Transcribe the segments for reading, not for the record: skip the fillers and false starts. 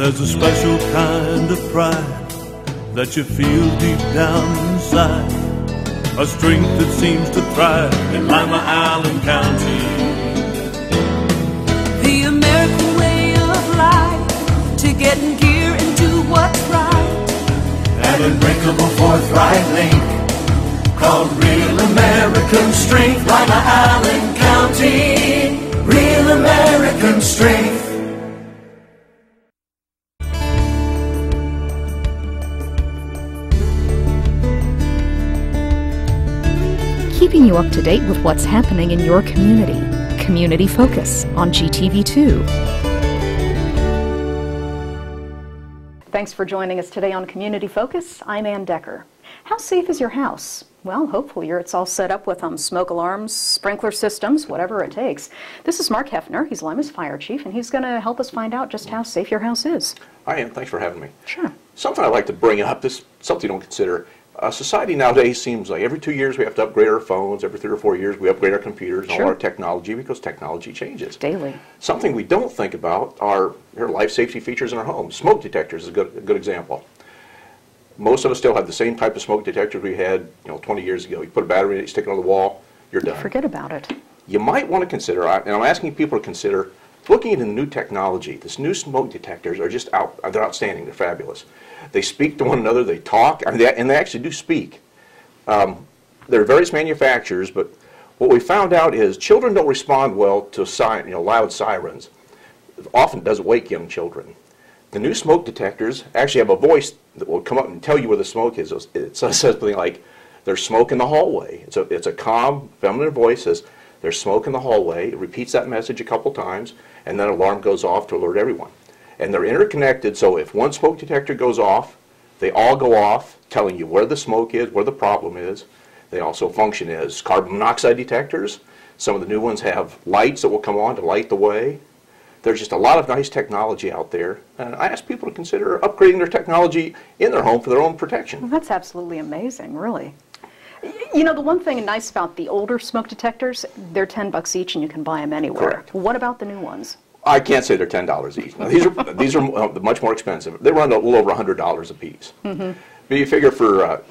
There's a special kind of pride that you feel deep down inside, a strength that seems to thrive in Lima, Allen County. The American way of life, to get in gear and do what's right. An unbreakable forthright link called real American strength. Lima, Allen County, real American strength. Keeping you up to date with what's happening in your community. Community Focus on GTV2. Thanks for joining us today on Community Focus. I'm Ann Decker. How safe is your house? Well, hopefully it's all set up with smoke alarms, sprinkler systems, whatever it takes. This is Mark Heffner. He's Lima's fire chief, and he's going to help us find out just how safe your house is. Hi, Ann. Thanks for having me. Sure. Something I'd like to bring up, this something you don't consider. Society nowadays seems like every 2 years we have to upgrade our phones, every 3 or 4 years we upgrade our computers and all our technology because technology changes. Daily. Something we don't think about are life safety features in our homes. Smoke detectors is a good example. Most of us still have the same type of smoke detectors we had 20 years ago. You put a battery in it, you stick it on the wall, you're done. Forget about it. You might want to consider, and I'm asking people to consider, looking into new technology. This new smoke detectors are just they're outstanding, they're fabulous. They speak to one another, they talk, and they actually do speak. There are various manufacturers, but what we found out is children don't respond well to loud sirens. It often does wake young children. The new smoke detectors actually have a voice that will come up and tell you where the smoke is. It says something like, "There's smoke in the hallway." It's a calm, feminine voice that says, "There's smoke in the hallway." It repeats that message a couple times, and then an alarm goes off to alert everyone. And they're interconnected, so if one smoke detector goes off, they all go off, telling you where the smoke is, where the problem is. They also function as carbon monoxide detectors. Some of the new ones have lights that will come on to light the way. There's just a lot of nice technology out there, and I ask people to consider upgrading their technology in their home for their own protection. Well, that's absolutely amazing, really. You know, the one thing nice about the older smoke detectors, they're $10 each and you can buy them anywhere. Correct. What about the new ones? I can't say they're $10 each. Now, these are much more expensive. They run a little over $100 a piece. Mm-hmm. But you figure for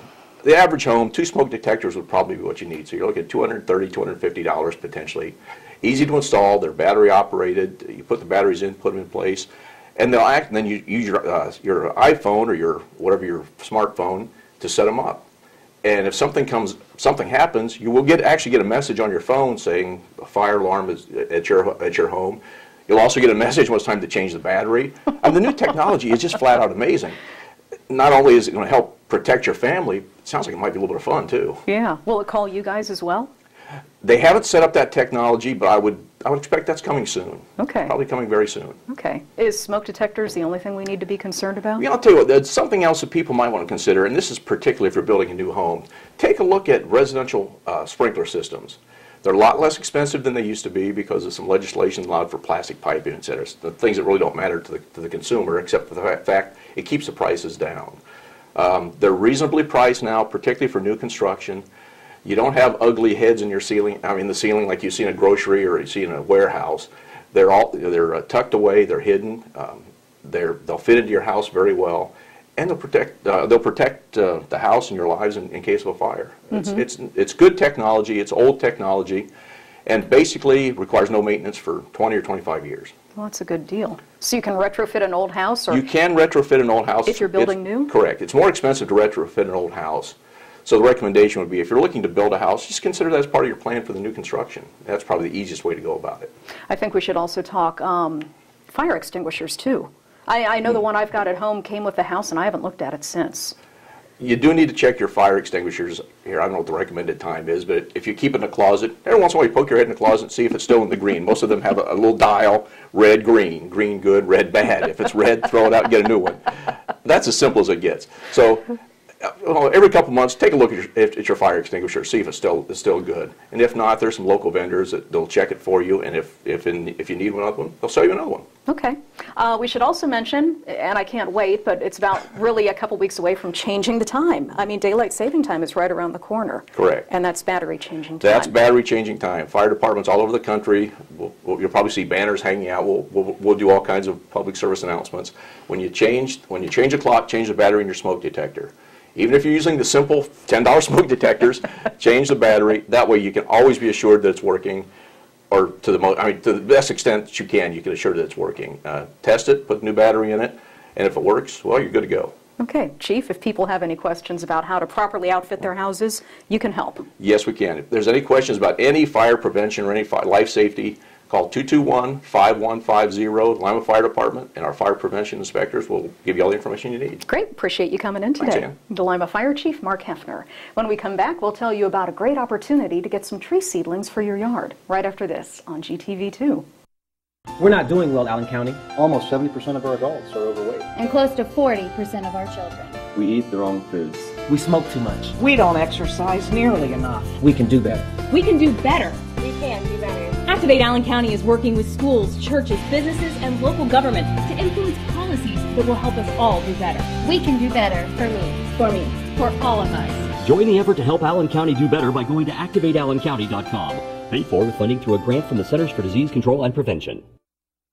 the average home, 2 smoke detectors would probably be what you need. So you're looking at $230, $250 potentially. Easy to install. They're battery operated. You put the batteries in, put them in place, and they'll act. And then you use your iPhone or your smartphone to set them up. And if something happens, you will actually get a message on your phone saying a fire alarm is at your home. You'll also get a message when it's time to change the battery. And the new technology is just flat out amazing. Not only is it going to help protect your family, it sounds like it might be a little bit of fun too. Yeah. Will it call you guys as well? They haven't set up that technology, but I would expect that's coming soon. Okay. Probably coming very soon. Okay. Is smoke detectors the only thing we need to be concerned about? Yeah, I'll tell you what, there's something else that people might want to consider, and this is particularly if you're building a new home. Take a look at residential sprinkler systems. They're a lot less expensive than they used to be because of some legislation allowed for plastic piping, et cetera. The things that really don't matter to the consumer, except for the fact it keeps the prices down. They're reasonably priced now, particularly for new construction. You don't have ugly heads in your ceiling. I mean, the ceiling like you see in a grocery or you see in a warehouse. They're tucked away. They're hidden. They'll fit into your house very well, and they'll protect the house and your lives in case of a fire. Mm-hmm. It's good technology. It's old technology, and basically requires no maintenance for 20 or 25 years. Well, that's a good deal. So you can retrofit an old house, or you can retrofit an old house if you're building new. Correct. It's more expensive to retrofit an old house. So the recommendation would be, if you're looking to build a house, just consider that as part of your plan for the new construction. That's probably the easiest way to go about it. I think we should also talk fire extinguishers, too. I know the one I've got at home came with the house, and I haven't looked at it since. You do need to check your fire extinguishers here. I don't know what the recommended time is, but if you keep it in the closet, every once in a while you poke your head in the closet and see if it's still in the green. Most of them have a little dial, red, green, green good, red bad. If it's red, throw it out and get a new one. That's as simple as it gets. So Well, every couple months, take a look at your fire extinguisher, see if it's still good. And if not, there's some local vendors that'll check it for you, and if you need another one, they'll sell you another one. Okay. We should also mention, and I can't wait, but it's about really a couple weeks away from changing the time. I mean, daylight saving time is right around the corner. Correct. And that's battery changing time. That's battery changing time. Fire departments all over the country, you'll probably see banners hanging out. We'll do all kinds of public service announcements. When you change a clock, change the battery in your smoke detector. Even if you're using the simple $10 smoke detectors, change the battery. That way you can always be assured that it's working, or to the best extent that you can assure that it's working. Test it, put a new battery in it, and if it works, well, you're good to go. Okay, Chief, if people have any questions about how to properly outfit their houses, you can help. Yes, we can. If there's any questions about any fire prevention or any life safety, call 221-5150, Lima Fire Department, and our fire prevention inspectors will give you all the information you need. Great. Appreciate you coming in today. Thanks, Ann. Lima Fire Chief Mark Heffner. When we come back, we'll tell you about a great opportunity to get some tree seedlings for your yard, right after this on GTV2. We're not doing well, Allen County. Almost 70% of our adults are overweight. And close to 40% of our children. We eat the wrong foods. We smoke too much. We don't exercise nearly enough. We can do better. We can do better. We can do better. Activate Allen County is working with schools, churches, businesses, and local government to influence policies that will help us all do better. We can do better for me. For me. For all of us. Join the effort to help Allen County do better by going to activateallencounty.com. Paid for with funding through a grant from the Centers for Disease Control and Prevention.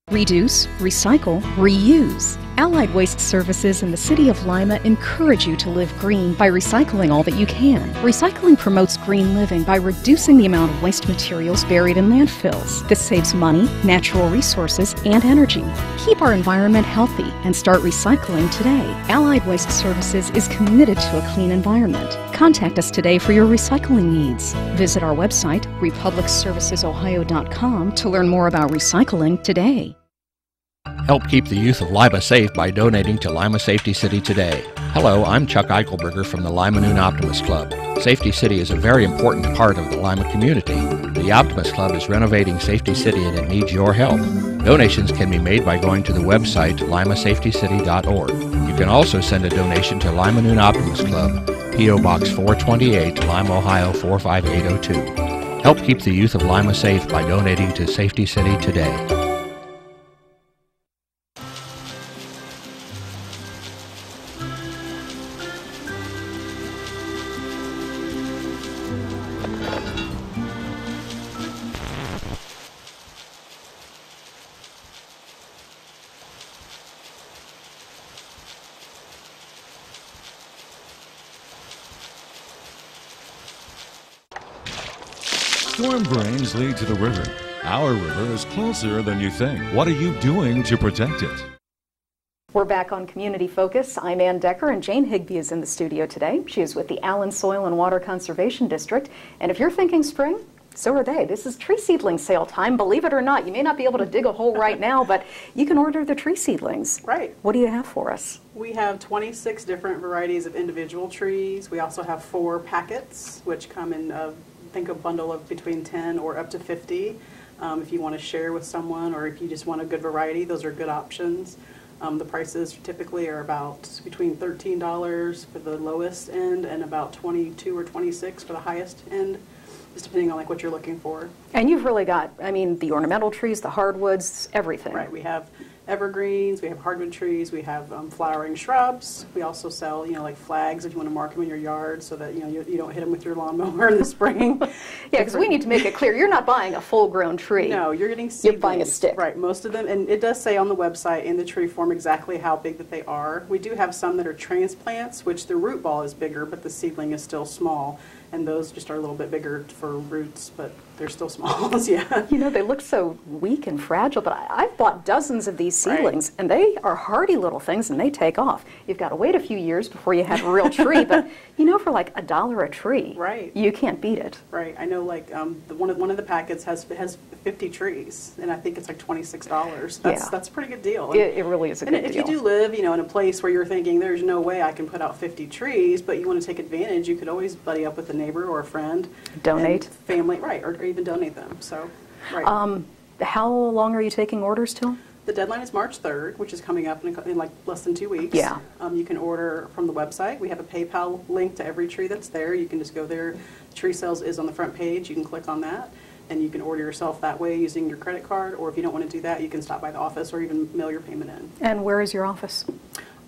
Reduce, recycle, reuse. Allied Waste Services in the City of Lima encourage you to live green by recycling all that you can. Recycling promotes green living by reducing the amount of waste materials buried in landfills. This saves money, natural resources, and energy. Keep our environment healthy and start recycling today. Allied Waste Services is committed to a clean environment. Contact us today for your recycling needs. Visit our website, republicservicesohio.com, to learn more about recycling today. Help keep the youth of Lima safe by donating to Lima Safety City today. Hello, I'm Chuck Eichelberger from the Lima Noon Optimist Club. Safety City is a very important part of the Lima community. The Optimist Club is renovating Safety City and it needs your help. Donations can be made by going to the website limasafetycity.org. You can also send a donation to Lima Noon Optimist Club, P.O. Box 428, Lima, Ohio 45802. Help keep the youth of Lima safe by donating to Safety City today. Storm drains lead to the river. Our river is closer than you think. What are you doing to protect it? We're back on Community Focus. I'm Ann Decker, and Jane Higby is in the studio today. She is with the Allen Soil and Water Conservation District. And if you're thinking spring, so are they. This is tree seedling sale time. Believe it or not, you may not be able to dig a hole right now, but you can order the tree seedlings. Right. What do you have for us? We have 26 different varieties of individual trees. We also have 4 packets, which come in think a bundle of between 10 or up to 50. If you want to share with someone, or if you just want a good variety, those are good options. The prices typically are about between $13 for the lowest end and about $22 or $26 for the highest end, just depending on like what you're looking for. And you've really got, I mean, the ornamental trees, the hardwoods, everything. Right. We have evergreens, we have hardwood trees, we have flowering shrubs. We also sell, like flags if you want to mark them in your yard so that, you don't hit them with your lawnmower in the spring. Yeah, because we need to make it clear, you're not buying a full-grown tree. No, you're getting seedlings. You're buying a stick. Right, most of them, and it does say on the website in the tree form exactly how big that they are. We do have some that are transplants, which the root ball is bigger, but the seedling is still small. And those just are a little bit bigger for roots, but they're still small. Yeah. They look so weak and fragile, but I've bought dozens of these seedlings, and they are hardy little things, and they take off. You've got to wait a few years before you have a real tree, but for like $1 a tree, right? You can't beat it. Right. I know, like one of the packets has 50 trees, and I think it's like $26. That's a pretty good deal. It really is a good deal. And if you do live, in a place where you're thinking there's no way I can put out 50 trees, but you want to take advantage, you could always buddy up with a neighbor or a friend, donate, family, right, or even donate them. So, right. How long are you taking orders till? The deadline is March 3rd, which is coming up in like less than 2 weeks. Yeah. You can order from the website. We have a PayPal link to every tree that's there. You can just go there. Tree sales is on the front page. You can click on that, and you can order yourself that way using your credit card. Or if you don't want to do that, you can stop by the office or even mail your payment in. And where is your office?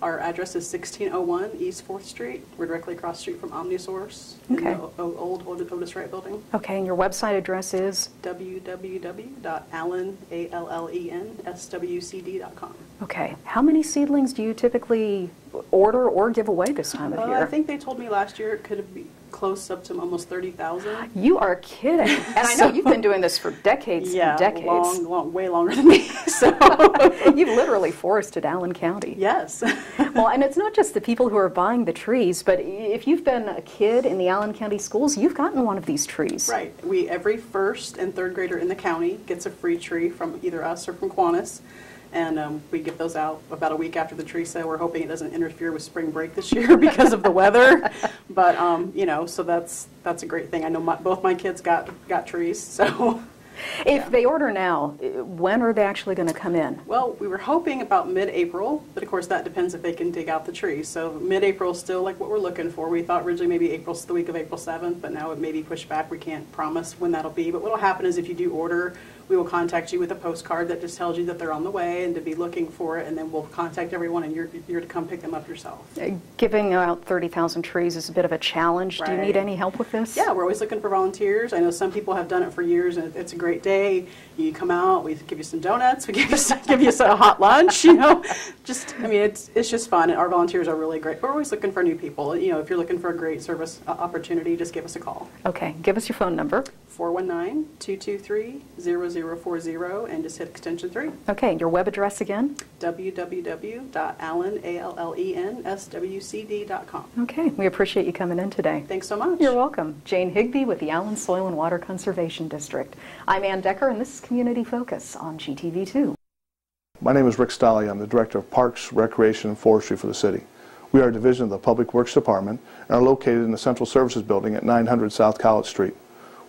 Our address is 1601 East 4th Street. We're directly across the street from Omnisource in the old Otis Wright building. Okay, and your website address is? www.allenenswcd.com. Okay. How many seedlings do you typically order or give away this time of year? I think they told me last year it could be close up to almost 30,000. You are kidding. And I know you've been doing this for decades and decades. Long, way longer than me. So you've literally forested Allen County. Yes. Well, and it's not just the people who are buying the trees, but if you've been a kid in the Allen County schools, you've gotten one of these trees. Right. Every first and third grader in the county gets a free tree from either us or from Kiwanis. And we give those out about a week after the tree sale. We're hoping it doesn't interfere with spring break this year because of the weather. But, so that's a great thing. I know both my kids got trees, so. If they order now, when are they actually going to come in? Well, we were hoping about mid-April, but of course that depends if they can dig out the trees. So mid-April is still like what we're looking for. We thought originally maybe April's the week of April 7th, but now it may be pushed back. We can't promise when that'll be. But what will happen is if you do order, we will contact you with a postcard that just tells you that they're on the way and to be looking for it, and then we'll contact everyone and you're to come pick them up yourself. Giving out 30,000 trees is a bit of a challenge. Right. Do you need any help with this? Yeah, we're always looking for volunteers. I know some people have done it for years, and it's a great day. You come out, we give you some donuts, we give you a hot lunch, it's just fun, and our volunteers are really great. We're always looking for new people. If you're looking for a great service opportunity, just give us a call. Okay, give us your phone number. 419-223-0040, and just hit extension 3. Okay, your web address again? www.allenenswcd.com. Okay, we appreciate you coming in today. Thanks so much. You're welcome. Jane Higby with the Allen Soil and Water Conservation District. I'm Ann Decker, and this is Community Focus on GTV2. My name is Rick Stolle. I'm the Director of Parks, Recreation, and Forestry for the city. We are a division of the Public Works Department and are located in the Central Services Building at 900 South College Street.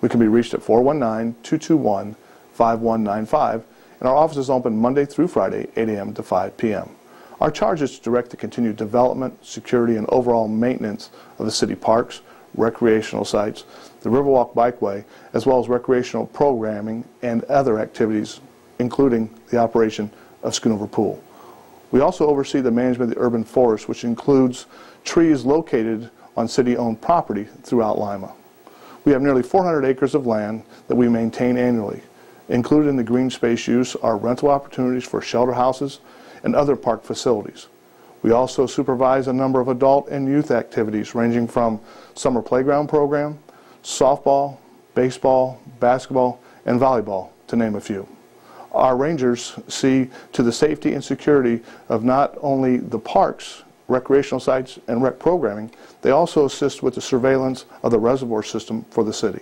We can be reached at 419-221-5195, and our office is open Monday through Friday, 8 a.m. to 5 p.m. Our charge is to direct the continued development, security, and overall maintenance of the city parks, recreational sites, the Riverwalk Bikeway, as well as recreational programming and other activities, including the operation of Schoonover Pool. We also oversee the management of the urban forest, which includes trees located on city-owned property throughout Lima. We have nearly 400 acres of land that we maintain annually. Included in the green space use are rental opportunities for shelter houses and other park facilities. We also supervise a number of adult and youth activities ranging from summer playground program, softball, baseball, basketball, and volleyball, to name a few. Our rangers see to the safety and security of not only the parks, recreational sites, and rec programming, they also assist with the surveillance of the reservoir system for the city.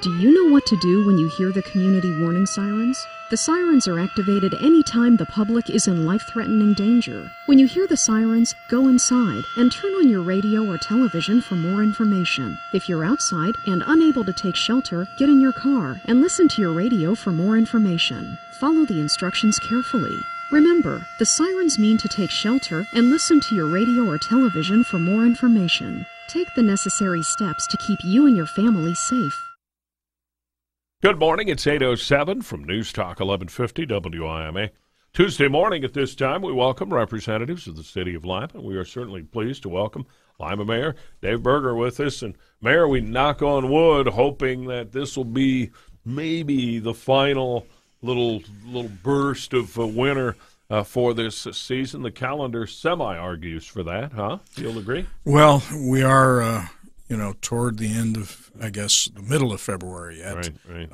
Do you know what to do when you hear the community warning sirens? The sirens are activated anytime the public is in life-threatening danger. When you hear the sirens, go inside and turn on your radio or television for more information. If you're outside and unable to take shelter, get in your car and listen to your radio for more information. Follow the instructions carefully. Remember, the sirens mean to take shelter and listen to your radio or television for more information. Take the necessary steps to keep you and your family safe. Good morning. It's 8:07 from News Talk 1150 WIMA. Tuesday morning at this time, we welcome representatives of the city of Lima. We are certainly pleased to welcome Lima Mayor Dave Berger with us. And Mayor, we knock on wood, hoping that this will be maybe the final little burst of winter for this season. The calendar semi-argues for that, huh? You'll agree? Well, we are, toward the end of, I guess, the middle of February yet. Right.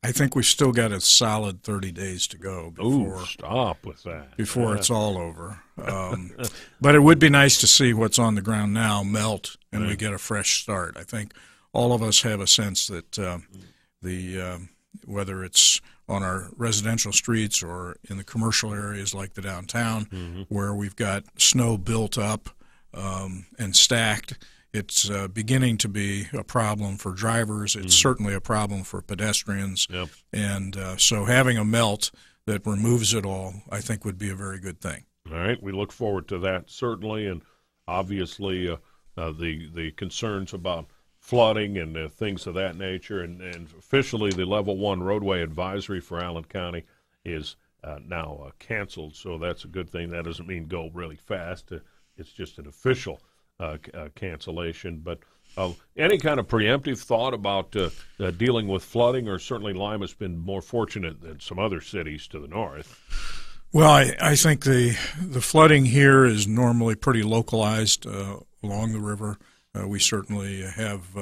I think we've still got a solid 30 days to go before. Ooh, stop with that. Before it's all over. But it would be nice to see what's on the ground now melt and we get a fresh start. I think all of us have a sense that whether it's on our residential streets or in the commercial areas like the downtown, where we've got snow built up and stacked, it's beginning to be a problem for drivers. It's certainly a problem for pedestrians. Yep. And so having a melt that removes it all, I think would be a very good thing. All right, we look forward to that, certainly, and obviously the concerns about flooding and things of that nature, and officially the Level 1 roadway advisory for Allen County is now canceled, so that's a good thing. That doesn't mean go really fast. It's just an official cancellation. But any kind of preemptive thought about dealing with flooding, or certainly Lima's been more fortunate than some other cities to the north? Well, I think the flooding here is normally pretty localized along the river. We certainly have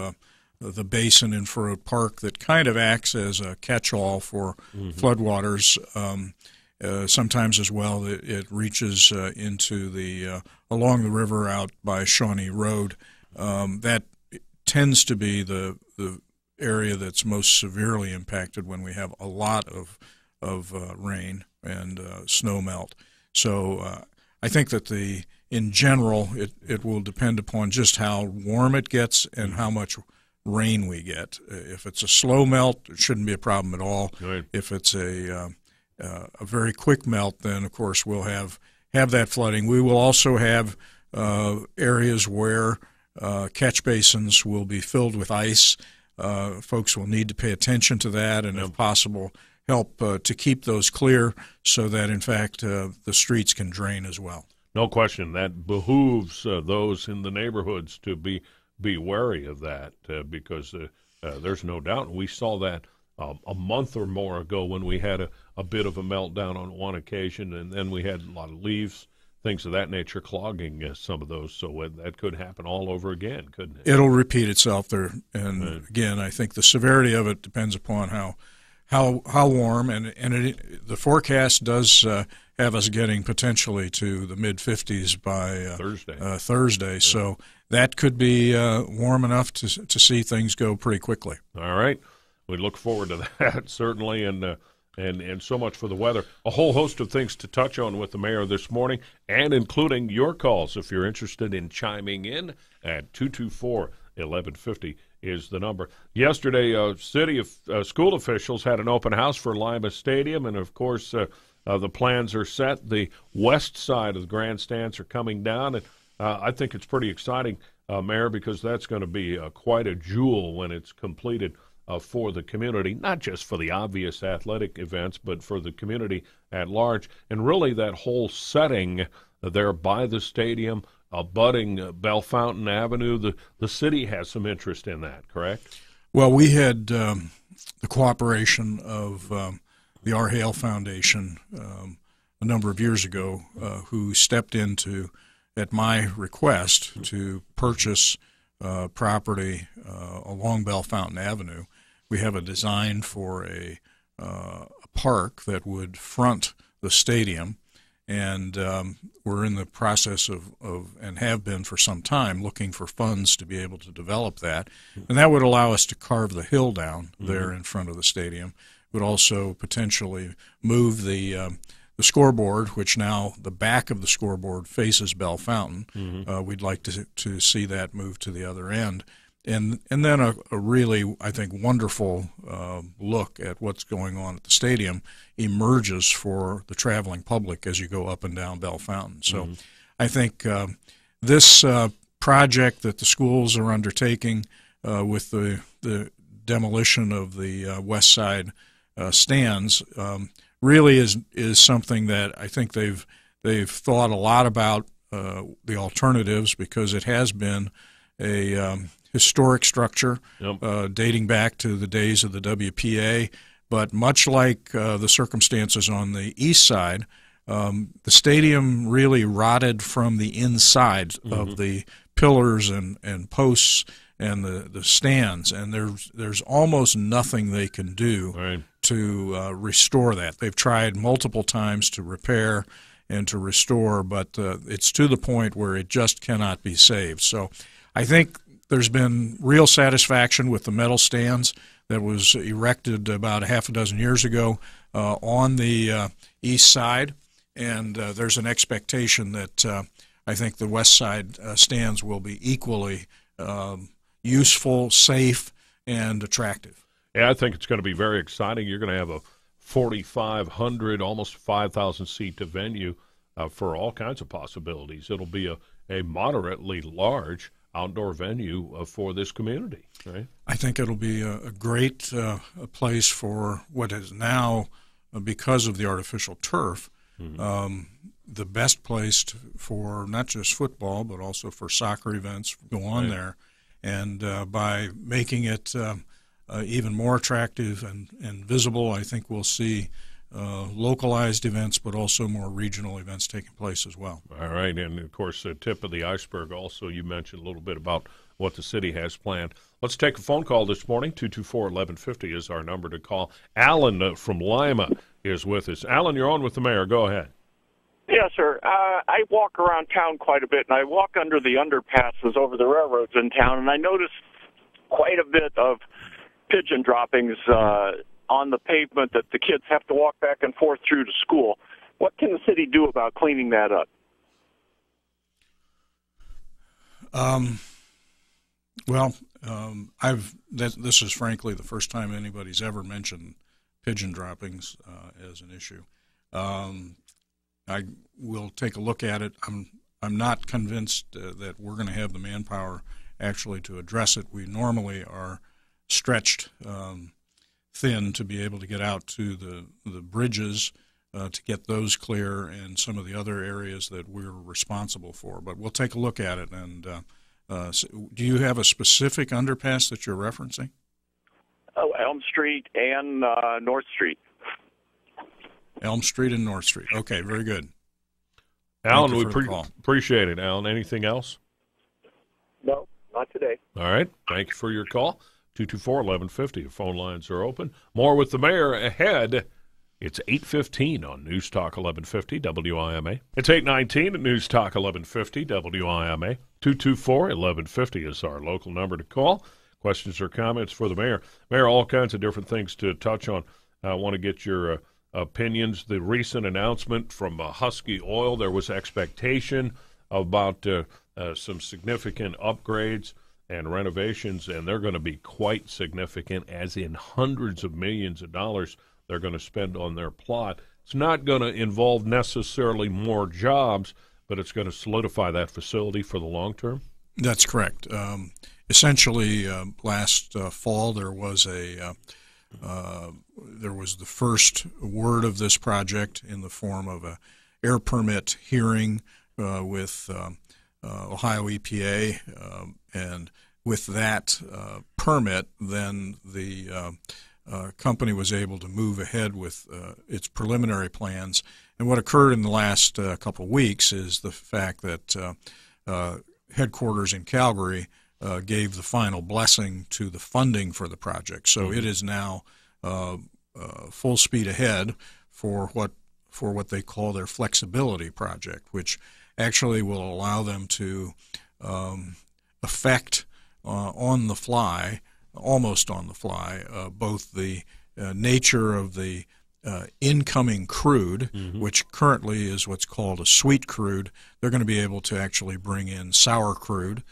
the basin in Furrow Park that kind of acts as a catch-all for floodwaters. Sometimes as well, it reaches into the along the river out by Shawnee Road. That tends to be the area that's most severely impacted when we have a lot of rain and snow melt. So I think that in general, it will depend upon just how warm it gets and how much rain we get. If it's a slow melt, it shouldn't be a problem at all. Right. If it's a very quick melt, then of course we'll have that flooding. We will also have areas where catch basins will be filled with ice. Folks will need to pay attention to that, and if possible, help to keep those clear so that, in fact, the streets can drain as well. No question. That behooves those in the neighborhoods to be wary of that because there's no doubt. We saw that a month or more ago when we had a bit of a meltdown on one occasion, and then we had a lot of leaves, things of that nature, clogging some of those. So that could happen all over again, couldn't it? It'll repeat itself there. And again, I think the severity of it depends upon how warm, and the forecast does have us getting potentially to the mid-50s by Thursday. So that could be warm enough to see things go pretty quickly. All right. We look forward to that, certainly, and so much for the weather. A whole host of things to touch on with the mayor this morning, and including your calls if you're interested in chiming in at 224-1150 is the number. Yesterday, city school officials had an open house for Lima Stadium, and of course the plans are set. The west side of the grandstands are coming down, and I think it's pretty exciting, Mayor, because that's going to be quite a jewel when it's completed for the community, not just for the obvious athletic events, but for the community at large. And really that whole setting there by the stadium, abutting Bell Fountain Avenue, the city has some interest in that, correct? Well, we had the cooperation of the R. Hale Foundation a number of years ago, who stepped into, at my request, to purchase property along Bell Fountain Avenue. We have a design for a park that would front the stadium, and we're in the process of and have been for some time, looking for funds to be able to develop that. And that would allow us to carve the hill down there in front of the stadium. Would also potentially move the scoreboard, which now the back of the scoreboard faces Bell Fountain. We'd like to see that move to the other end. And then a really, I think, wonderful look at what's going on at the stadium emerges for the traveling public as you go up and down Bell Fountain. So I think this project that the schools are undertaking with the demolition of the west side stands really is something that I think they've thought a lot about the alternatives, because it has been a historic structure dating back to the days of the WPA. But much like the circumstances on the east side, the stadium really rotted from the inside of the pillars and posts and the stands, and there's almost nothing they can do to restore that. They've tried multiple times to repair and to restore, but it's to the point where it just cannot be saved. So I think there's been real satisfaction with the metal stands that was erected about a half a dozen years ago on the east side, and there's an expectation that I think the west side stands will be equally useful, safe, and attractive. Yeah, I think it's going to be very exciting. You're going to have a 4,500, almost 5,000 seat venue for all kinds of possibilities. It'll be a moderately large outdoor venue for this community, right? I think it'll be a great a place for what is now, because of the artificial turf, the best place for not just football but also for soccer events go on there. And by making it even more attractive and visible, I think we'll see localized events, but also more regional events taking place as well. All right, and of course, the tip of the iceberg also, you mentioned a little bit about what the city has planned. Let's take a phone call this morning. 224-1150 is our number to call. Alan from Lima is with us. Alan, you're on with the mayor. Go ahead. Yes, sir. I walk around town quite a bit, and I walk under the underpasses over the railroads in town, and I notice quite a bit of pigeon droppings on the pavement that the kids have to walk back and forth through to school. What can the city do about cleaning that up? This is frankly the first time anybody's ever mentioned pigeon droppings as an issue. I will take a look at it. I'm not convinced that we're going to have the manpower actually to address it. We normally are stretched thin to be able to get out to the bridges to get those clear and some of the other areas that we're responsible for. But we'll take a look at it. And do you have a specific underpass that you're referencing? Oh, Elm Street and North Street. Elm Street and North Street. Okay, very good. Alan, we appreciate it. Alan, anything else? No, not today. All right. Thank you for your call. 224-1150. Phone lines are open. More with the mayor ahead. It's 8:15 on News Talk 1150 WIMA. It's 8:19 at News Talk 1150 WIMA. 224-1150 is our local number to call. Questions or comments for the mayor. Mayor, all kinds of different things to touch on. I want to get your opinions. The recent announcement from Husky Oil, there was expectation about some significant upgrades and renovations, and they're going to be quite significant, as in hundreds of millions of dollars they're going to spend on their plot. It's not going to involve necessarily more jobs, but it's going to solidify that facility for the long term? That's correct. Essentially, last fall there was the first word of this project in the form of a air permit hearing with Ohio EPA, and with that permit, then the company was able to move ahead with its preliminary plans. And what occurred in the last couple of weeks is the fact that headquarters in Calgary gave the final blessing to the funding for the project. So it is now full speed ahead for what they call their flexibility project, which actually will allow them to affect on the fly, almost on the fly, both the nature of the incoming crude, which currently is what's called a sweet crude. They're going to be able to actually bring in sour crude,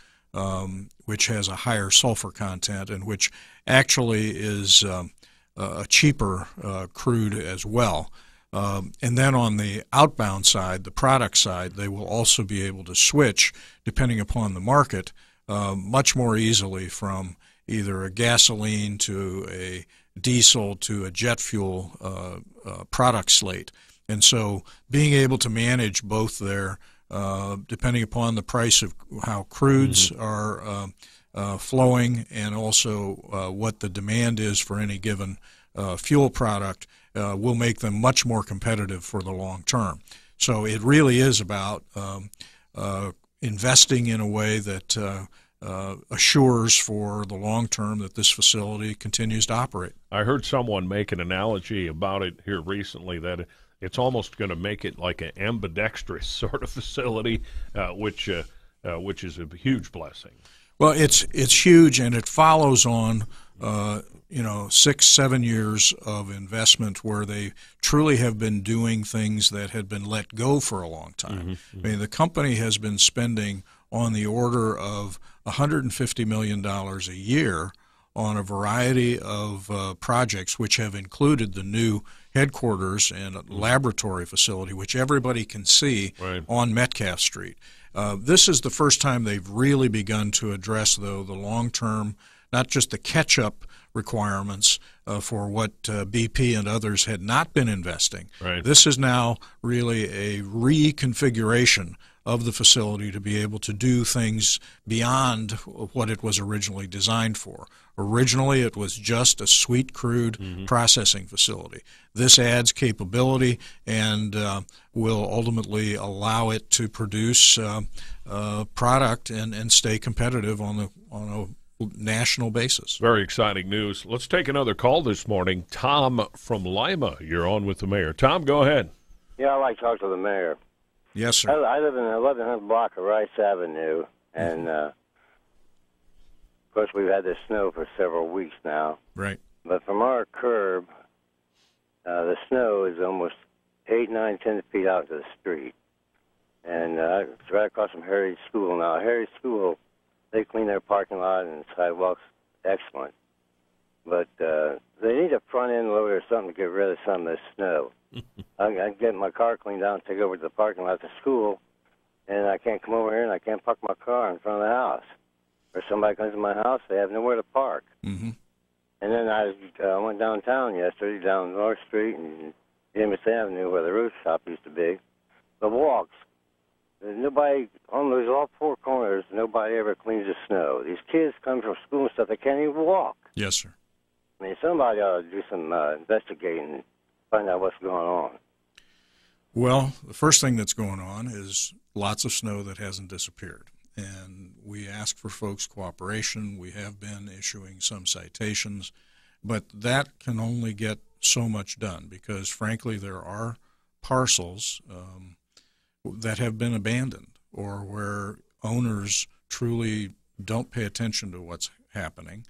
which has a higher sulfur content and which actually is a cheaper crude as well. And then on the outbound side, the product side, they will also be able to switch, depending upon the market, much more easily from either a gasoline to a diesel to a jet fuel product slate. And so being able to manage both there, depending upon the price of how crudes are flowing and also what the demand is for any given fuel product, will make them much more competitive for the long term. So it really is about investing in a way that assures for the long term that this facility continues to operate. I heard someone make an analogy about it here recently that it's almost going to make it like an ambidextrous sort of facility, which is a huge blessing. Well, it's huge, and it follows on 6-7 years of investment where they truly have been doing things that had been let go for a long time. I mean, the company has been spending on the order of $150 million a year on a variety of projects, which have included the new headquarters and a laboratory facility, which everybody can see on Metcalf Street. This is the first time they've really begun to address, though, the long-term, not just the catch-up requirements for what BP and others had not been investing. This is now really a reconfiguration of the facility to be able to do things beyond what it was originally designed for. Originally, it was just a sweet crude processing facility. This adds capability and will ultimately allow it to produce product and stay competitive on a national basis. Very exciting news. Let's take another call this morning. Tom from Lima, you're on with the mayor. Tom, go ahead. Yeah, I'd like to talk to the mayor. Yes, sir. I live in the 1100 block of Rice Avenue, and of course we've had this snow for several weeks now. Right. But from our curb, the snow is almost 8, 9, 10 feet out to the street. And it's right across from Harry's School now. Harry's School, they clean their parking lot and sidewalks excellent. But they need a front end loader or something to get rid of some of this snow. I get my car cleaned out and take it over to the parking lot at the school, and I can't come over here and I can't park my car in front of the house. Or somebody comes to my house, they have nowhere to park. And then I went downtown yesterday, down North Street and James Avenue where the roof shop used to be. The walks. There's nobody, on those all four corners, nobody ever cleans the snow. These kids come from school and stuff, they can't even walk. Yes, sir. I mean, somebody ought to do some investigating and find out what's going on. Well, the first thing that's going on is lots of snow that hasn't disappeared. And we ask for folks' cooperation. We have been issuing some citations. But that can only get so much done because, frankly, there are parcels that have been abandoned or where owners truly don't pay attention to what's happening.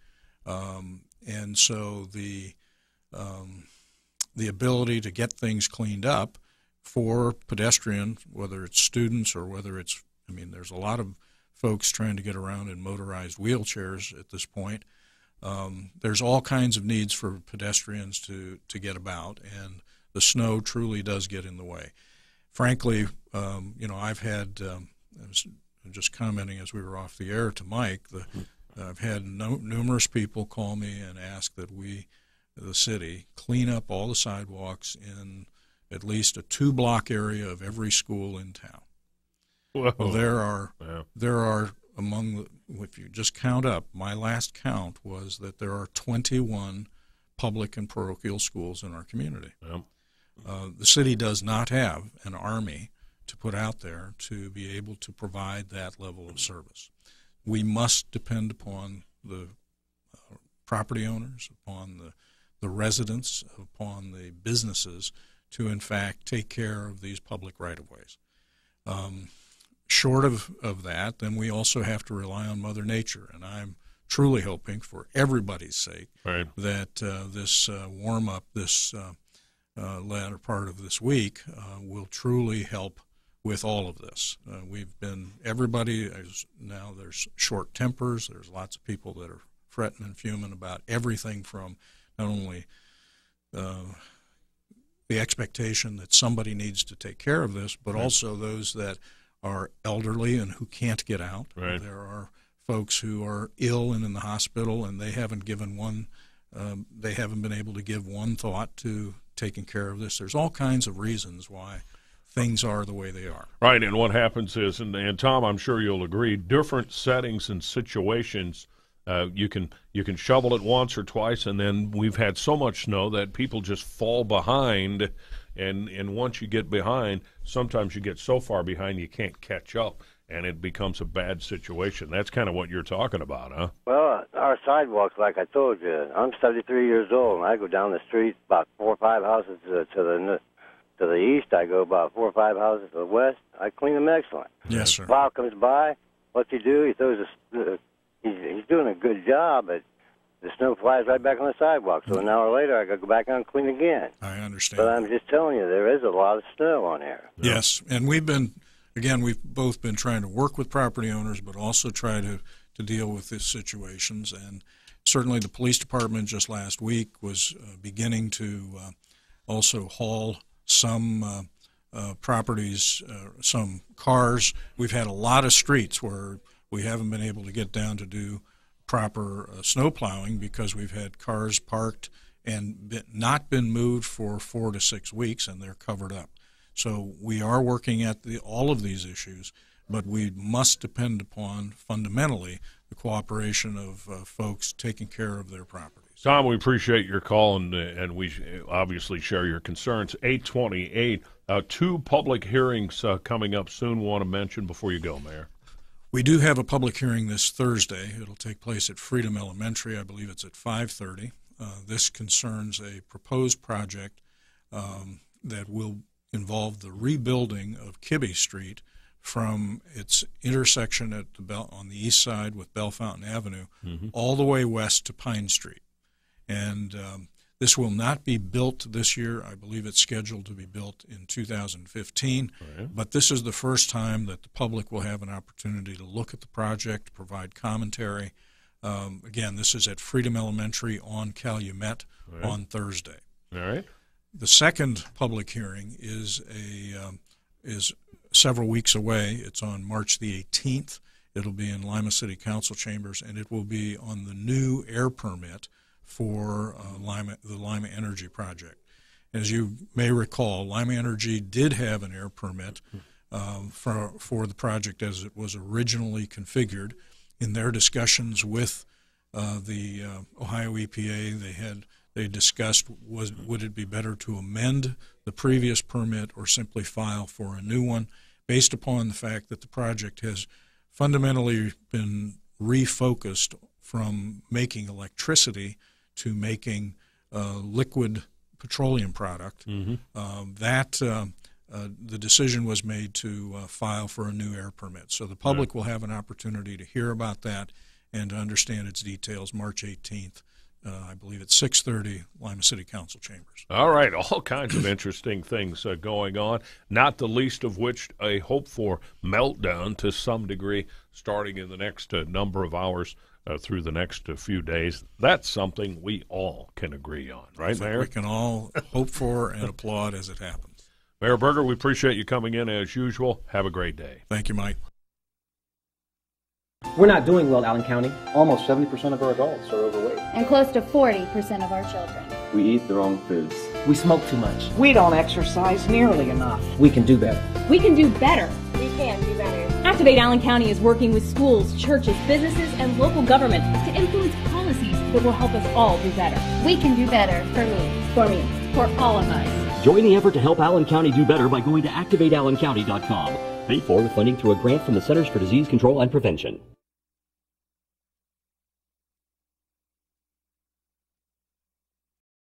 And so the ability to get things cleaned up for pedestrians, whether it's students or whether it's, I mean, there's a lot of folks trying to get around in motorized wheelchairs at this point. There's all kinds of needs for pedestrians to get about, and the snow truly does get in the way. Frankly, I've had, I was just commenting as we were off the air to Mike, I've had numerous people call me and ask that we, the city, clean up all the sidewalks in at least a 2-block area of every school in town. Well, there are among, if you just count up, my last count was that there are 21 public and parochial schools in our community. The city does not have an army to put out there to be able to provide that level of service. We must depend upon the property owners, upon the residents, upon the businesses to, in fact, take care of these public right-of-ways. Short of that, then we also have to rely on Mother Nature, and I'm truly hoping for everybody's sake that this warm-up, this latter part of this week, will truly help with all of this. Everybody, now there's short tempers, there's lots of people that are fretting and fuming about everything from not only the expectation that somebody needs to take care of this, but also those that are elderly and who can't get out. There are folks who are ill and in the hospital, and they haven't been able to give one thought to taking care of this. There's all kinds of reasons why things are the way they are. Right, and what happens is, and Tom, I'm sure you'll agree, different settings and situations, you can shovel it once or twice, and then we've had so much snow that people just fall behind, and once you get behind, sometimes you get so far behind you can't catch up, and it becomes a bad situation. That's kind of what you're talking about, huh? Well, our sidewalks, like I told you, I'm 73 years old, and I go down the street about 4 or 5 houses to the east. I go about 4 or 5 houses to the west. I clean them excellent. Yes, sir. Plow comes by. What's he do? He throws he's doing a good job, but the snow flies right back on the sidewalk. So an hour later, I got to go back out and clean again. I understand. But I'm just telling you, there is a lot of snow on there. Yes, and we've both been trying to work with property owners, but also try to deal with these situations. And certainly the police department just last week was beginning to also haul some properties, some cars. We've had a lot of streets where we haven't been able to get down to do proper snow plowing because we've had cars parked and not been moved for 4 to 6 weeks, and they're covered up. So we are working at all of these issues, but we must depend upon fundamentally the cooperation of folks taking care of their properties. Tom, we appreciate your call, and we obviously share your concerns. 8:28, 2 public hearings coming up soon. Want to mention before you go, Mayor? We do have a public hearing this Thursday. It'll take place at Freedom Elementary. I believe it's at 5:30. This concerns a proposed project that will involve the rebuilding of Higby Street from its intersection at on the east side with Bell Fountain Avenue all the way west to Pine Street. And this will not be built this year. I believe it's scheduled to be built in 2015. Right. But this is the first time that the public will have an opportunity to look at the project, provide commentary. Again, this is at Freedom Elementary on Calumet on Thursday. All right. The second public hearing is several weeks away. It's on March the 18th. It'll be in Lima City Council chambers, and it will be on the new air permit for the Lima Energy project. As you may recall, Lima Energy did have an air permit for the project as it was originally configured. In their discussions with the Ohio EPA, they discussed would it be better to amend the previous permit or simply file for a new one, based upon the fact that the project has fundamentally been refocused from making electricity to making liquid petroleum product. The decision was made to file for a new air permit. So the public will have an opportunity to hear about that and to understand its details March 18th. I believe it's 6:30, Lima City Council chambers. All right, all kinds of interesting things going on, not the least of which a hope-for meltdown to some degree starting in the next number of hours through the next few days. That's something we all can agree on, right, Mayor? We can all hope for and applaud as it happens. Mayor Berger, we appreciate you coming in as usual. Have a great day. Thank you, Mike. We're not doing well, Allen County. Almost 70% of our adults are overweight. And close to 40% of our children. We eat the wrong foods. We smoke too much. We don't exercise nearly enough. We can do better. We can do better. We can do better. Activate Allen County is working with schools, churches, businesses, and local government to influence policies that will help us all do better. We can do better for me. For me. For all of us. Join the effort to help Allen County do better by going to activateallencounty.com. Paid for with funding through a grant from the Centers for Disease Control and Prevention.